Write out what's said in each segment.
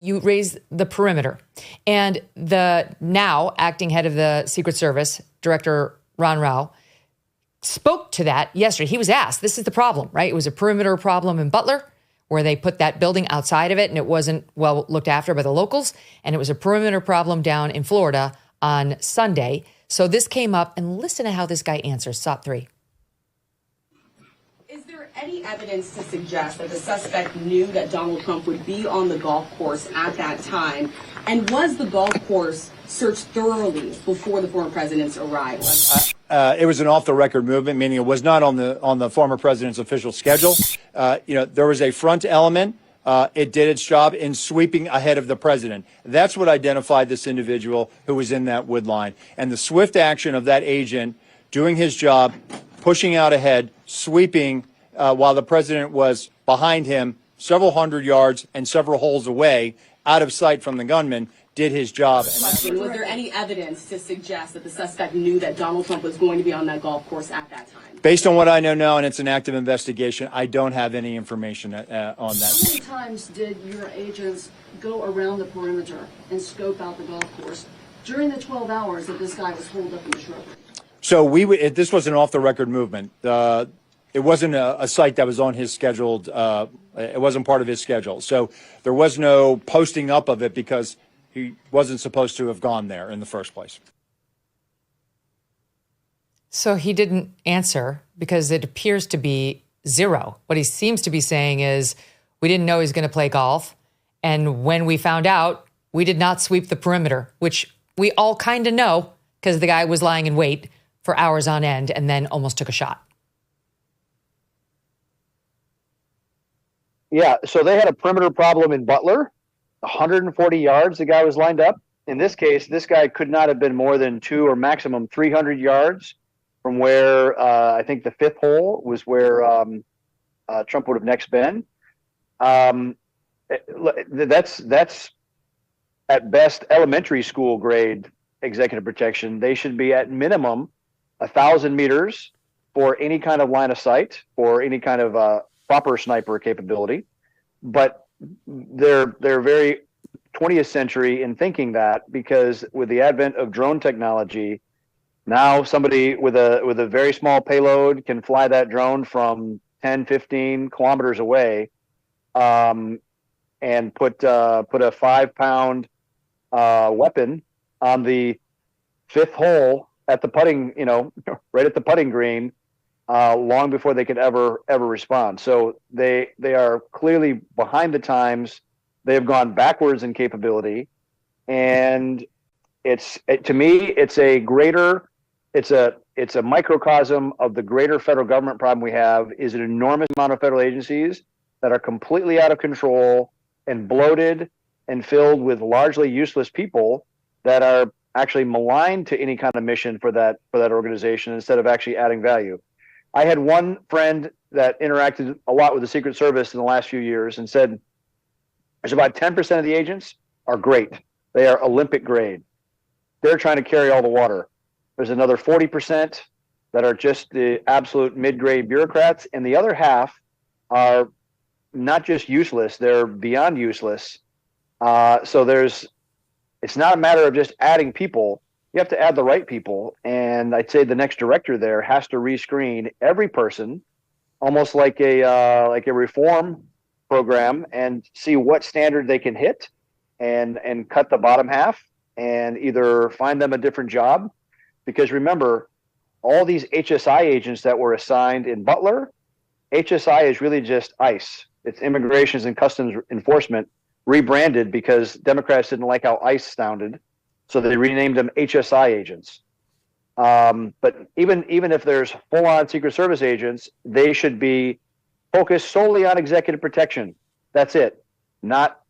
You raise the perimeter. And the now acting head of the Secret Service, Director Ron Rao, spoke to that yesterday. He was asked, this is the problem, right? It was a perimeter problem in Butler where they put that building outside of it and it wasn't well looked after by the locals. And it was a perimeter problem down in Florida on Sunday. So this came up, and listen to how this guy answers. SOT 3. Is there any evidence to suggest that the suspect knew that Donald Trump would be on the golf course at that time? And was the golf course searched thoroughly before the former president's arrival? It was an off-the-record movement, meaning it was not on the former president's official schedule. There was a front element. It did its job in sweeping ahead of the president. That's what identified this individual who was in that wood line. And the swift action of that agent doing his job, pushing out ahead, sweeping while the president was behind him several hundred yards and several holes away, out of sight from the gunman, did his job. Was there any evidence to suggest that the suspect knew that Donald Trump was going to be on that golf course at that time? Based on what I know now, and it's an active investigation, I don't have any information on that. How many times did your agents go around the perimeter and scope out the golf course during the 12 hours that this guy was holed up in the shrubbery? So this was an off-the-record movement. It wasn't a site that was on his scheduled. It wasn't part of his schedule. So there was no posting up of it because he wasn't supposed to have gone there in the first place. So he didn't answer because it appears to be zero. What he seems to be saying is, we didn't know he was going to play golf. And when we found out, we did not sweep the perimeter, which we all kind of know because the guy was lying in wait for hours on end and then almost took a shot. Yeah, so they had a perimeter problem in Butler, 140 yards the guy was lined up. In this case, this guy could not have been more than 2 or maximum 300 yards from where I think the fifth hole was where Trump would have next been. That's at best elementary school grade executive protection. They should be at minimum 1,000 meters for any kind of line of sight or any kind of proper sniper capability. But they're very 20th century in thinking that, because with the advent of drone technology, now somebody with a very small payload can fly that drone from 10, 15 kilometers away and put a 5-pound weapon on the fifth hole at the putting, right at the putting green, long before they could ever respond. So they are clearly behind the times. They have gone backwards in capability, and to me it's a microcosm of the greater federal government problem we have. Is an enormous amount of federal agencies that are completely out of control and bloated and filled with largely useless people that are actually maligned to any kind of mission for that organization instead of actually adding value. I had one friend that interacted a lot with the Secret Service in the last few years and said there's about 10% of the agents are great. They are Olympic grade. They're trying to carry all the water. There's another 40% that are just the absolute mid-grade bureaucrats, and the other half are not just useless, they're beyond useless. So it's not a matter of just adding people. You have to add the right people. And I'd say the next director there has to rescreen every person, almost like a reform program, and see what standard they can hit and cut the bottom half and either find them a different job. Because remember, all these HSI agents that were assigned in Butler, HSI is really just ICE. It's Immigrations and Customs Enforcement, rebranded because Democrats didn't like how ICE sounded. So they renamed them HSI agents. But even if there's full-on Secret Service agents, they should be focused solely on executive protection. That's it. Not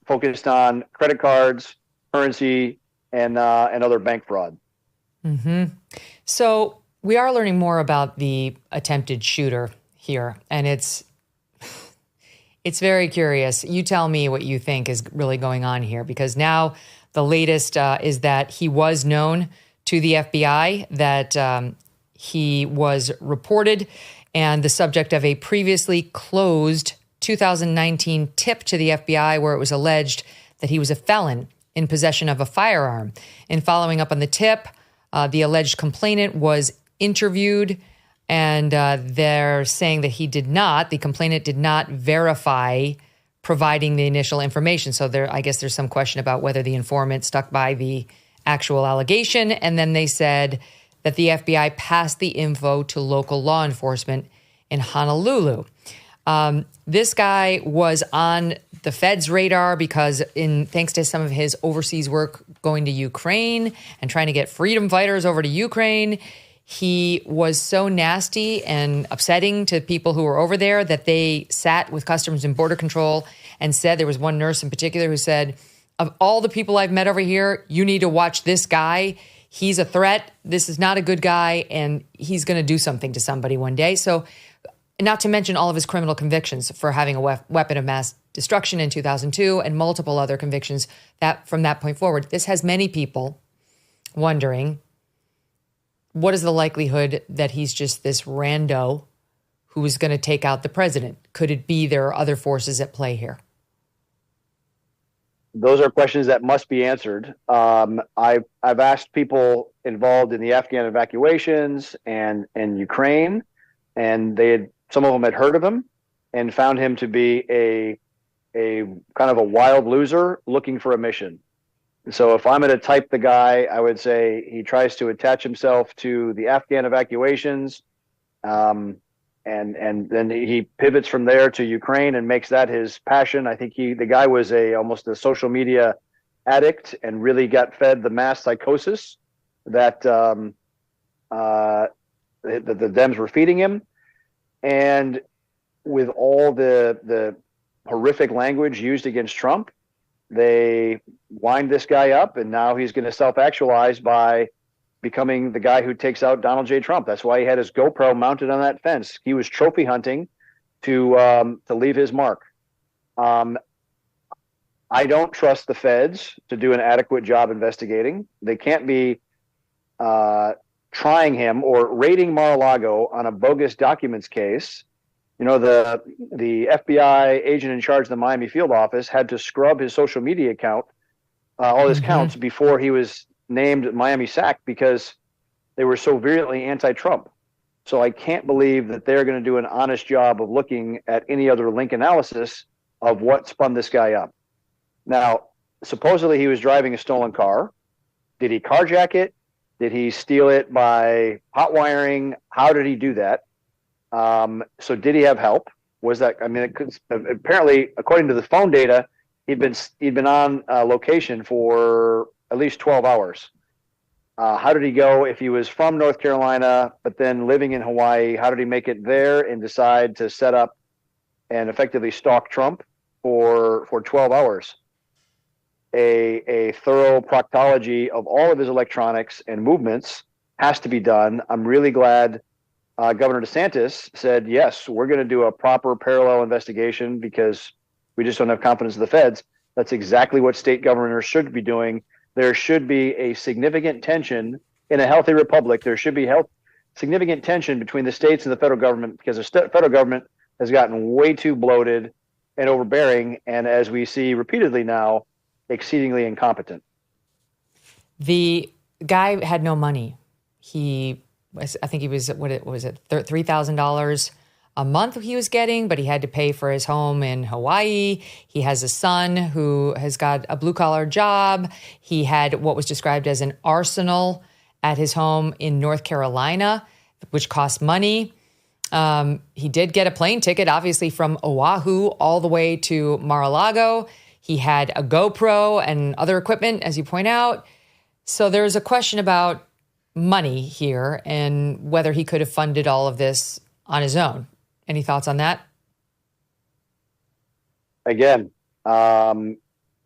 focused on credit cards, currency, and other bank fraud. Mm-hmm. So we are learning more about the attempted shooter here, and it's very curious. You tell me what you think is really going on here, because now the latest is that he was known to the FBI, that he was reported and the subject of a previously closed 2019 tip to the FBI where it was alleged that he was a felon in possession of a firearm. In following up on the tip, the alleged complainant was interviewed, and they're saying that the complainant did not verify providing the initial information. So I guess there's some question about whether the informant stuck by the actual allegation. And then they said that the FBI passed the info to local law enforcement in Honolulu. This guy was on the Fed's radar because thanks to some of his overseas work going to Ukraine and trying to get freedom fighters over to Ukraine, he was so nasty and upsetting to people who were over there that they sat with Customs and Border Control and said, there was one nurse in particular who said, of all the people I've met over here, you need to watch this guy. He's a threat. This is not a good guy, and he's going to do something to somebody one day. So, not to mention all of his criminal convictions for having a weapon of mass destruction in 2002 and multiple other convictions that from that point forward. This has many people wondering, what is the likelihood that he's just this rando who is going to take out the president? Could it be there are other forces at play here? Those are questions that must be answered. I've asked people involved in the Afghan evacuations and Ukraine, and some of them had heard of him and found him to be a kind of a wild loser looking for a mission. So if I'm going to type the guy, I would say he tries to attach himself to the Afghan evacuations, and then he pivots from there to Ukraine and makes that his passion. I think the guy was almost a social media addict and really got fed the mass psychosis that the Dems were feeding him. And with all the horrific language used against Trump, they wind this guy up, and now he's going to self-actualize by becoming the guy who takes out Donald J. Trump. That's why he had his GoPro mounted on that fence. He was trophy hunting to leave his mark. I don't trust the feds to do an adequate job investigating. They can't be trying him or raiding Mar-a-Lago on a bogus documents case. You know, the FBI agent in charge of the Miami field office had to scrub his social media account, all his accounts, before he was named Miami SAC because they were so virulently anti-Trump. So I can't believe that they're going to do an honest job of looking at any other link analysis of what spun this guy up. Now, supposedly he was driving a stolen car. Did he carjack it? Did he steal it by hot wiring? How did he do that? So did he have help? Was that, I mean, apparently, according to the phone data, he'd been on location for at least 12 hours. How did he go if he was from North Carolina, but then living in Hawaii? How did he make it there and decide to set up and effectively stalk Trump for 12 hours? A thorough proctology of all of his electronics and movements has to be done. I'm really glad Governor DeSantis said, yes, we're going to do a proper parallel investigation because we just don't have confidence in the feds. That's exactly what state governors should be doing. There should be a significant tension in a healthy republic. There should be significant tension between the states and the federal government because the federal government has gotten way too bloated and overbearing. And as we see repeatedly now, exceedingly incompetent. The guy had no money. I think he was, what was it, $3,000 a month he was getting, but he had to pay for his home in Hawaii. He has a son who has got a blue-collar job. He had what was described as an arsenal at his home in North Carolina, which cost money. He did get a plane ticket, obviously, from Oahu all the way to Mar-a-Lago. He had a GoPro and other equipment, as you point out. So there's a question about money here and whether he could have funded all of this on his own. Any thoughts on that? Again,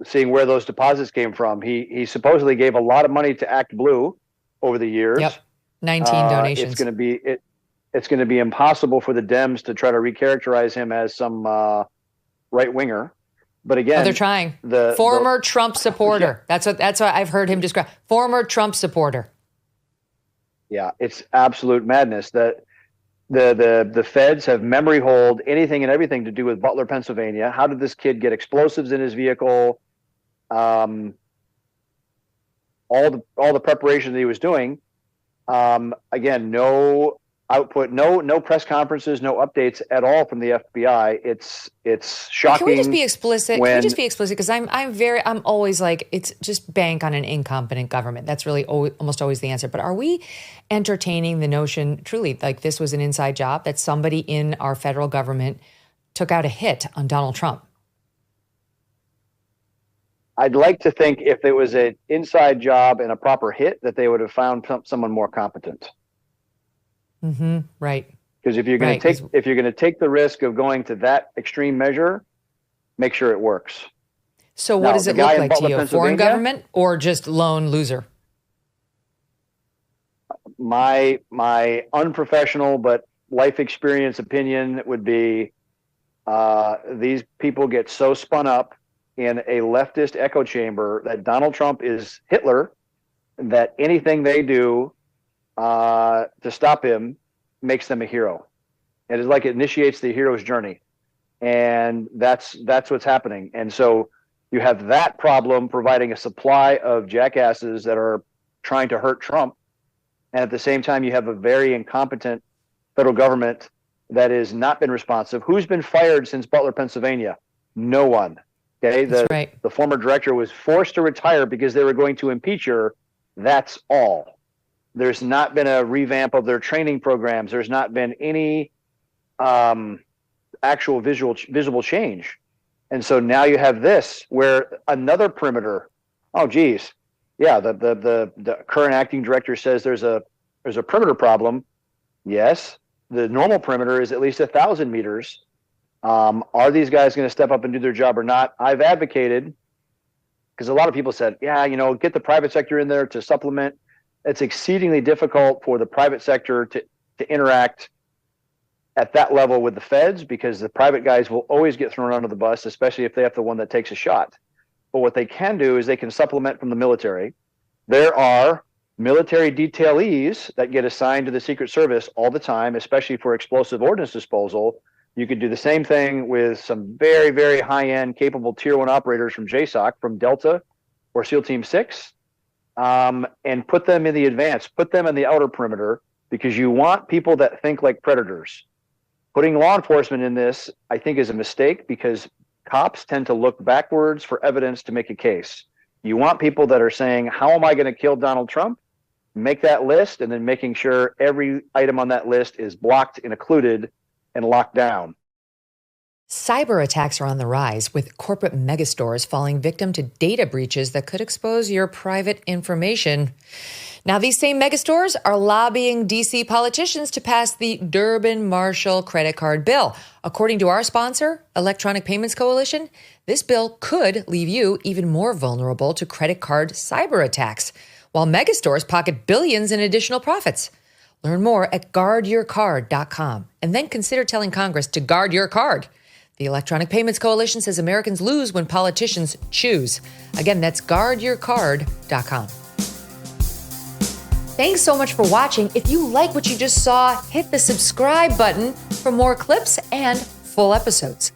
seeing where those deposits came from. He supposedly gave a lot of money to Act Blue over the years. Yep, 19 donations. It's going to be impossible for the Dems to try to recharacterize him as some right winger. But again, they're trying. Former Trump supporter. Yeah. That's what I've heard him describe. Former Trump supporter. Yeah, it's absolute madness that the feds have memory hold anything and everything to do with Butler, Pennsylvania. How did this kid get explosives in his vehicle? all the preparation that he was doing. Again, no output, no press conferences, no updates at all from the FBI. It's shocking. Can we just be explicit? Can we just be explicit? Because I'm always like, it's just bank on an incompetent government. That's really almost always the answer. But are we entertaining the notion, truly, like this was an inside job, that somebody in our federal government took out a hit on Donald Trump? I'd like to think if it was an inside job and a proper hit, that they would have found someone more competent. Mm-hmm. Right. Because if you're going to take the risk of going to that extreme measure, make sure it works. So what does it look like to you? A foreign government or just lone loser? My unprofessional but life experience opinion would be these people get so spun up in a leftist echo chamber that Donald Trump is Hitler, that anything they do to stop him makes them a hero. It is like it initiates the hero's journey. And that's what's happening. And so you have that problem providing a supply of jackasses that are trying to hurt Trump. And at the same time, you have a very incompetent federal government that has not been responsive. Who's been fired since Butler, Pennsylvania? No one. Okay, the former director was forced to retire because they were going to impeach her. That's all. There's not been a revamp of their training programs. There's not been any actual visible change. And so now you have this where another perimeter. Oh, geez. Yeah, the current acting director says there's a perimeter problem. Yes, the normal perimeter is at least 1,000 meters. Are these guys going to step up and do their job or not? I've advocated, because a lot of people said, yeah, get the private sector in there to supplement. It's exceedingly difficult for the private sector to interact at that level with the feds, because the private guys will always get thrown under the bus, especially if they have the one that takes a shot. But what they can do is they can supplement from the military. There are military detailees that get assigned to the Secret Service all the time, especially for explosive ordnance disposal. You could do the same thing with some very, very high-end, capable Tier 1 operators from JSOC, from Delta or SEAL Team 6, and put them in the advance, put them in the outer perimeter, because you want people that think like predators. Putting law enforcement in this, I think, is a mistake, because cops tend to look backwards for evidence to make a case. You want people that are saying, how am I going to kill Donald Trump? Make that list, and then making sure every item on that list is blocked and occluded and locked down. Cyber attacks are on the rise, with corporate megastores falling victim to data breaches that could expose your private information. Now, these same megastores are lobbying D.C. politicians to pass the Durbin-Marshall credit card bill. According to our sponsor, Electronic Payments Coalition, this bill could leave you even more vulnerable to credit card cyber attacks, while megastores pocket billions in additional profits. Learn more at guardyourcard.com, and then consider telling Congress to guard your card. The Electronic Payments Coalition says Americans lose when politicians choose. Again, that's guardyourcard.com. Thanks so much for watching. If you like what you just saw, hit the subscribe button for more clips and full episodes.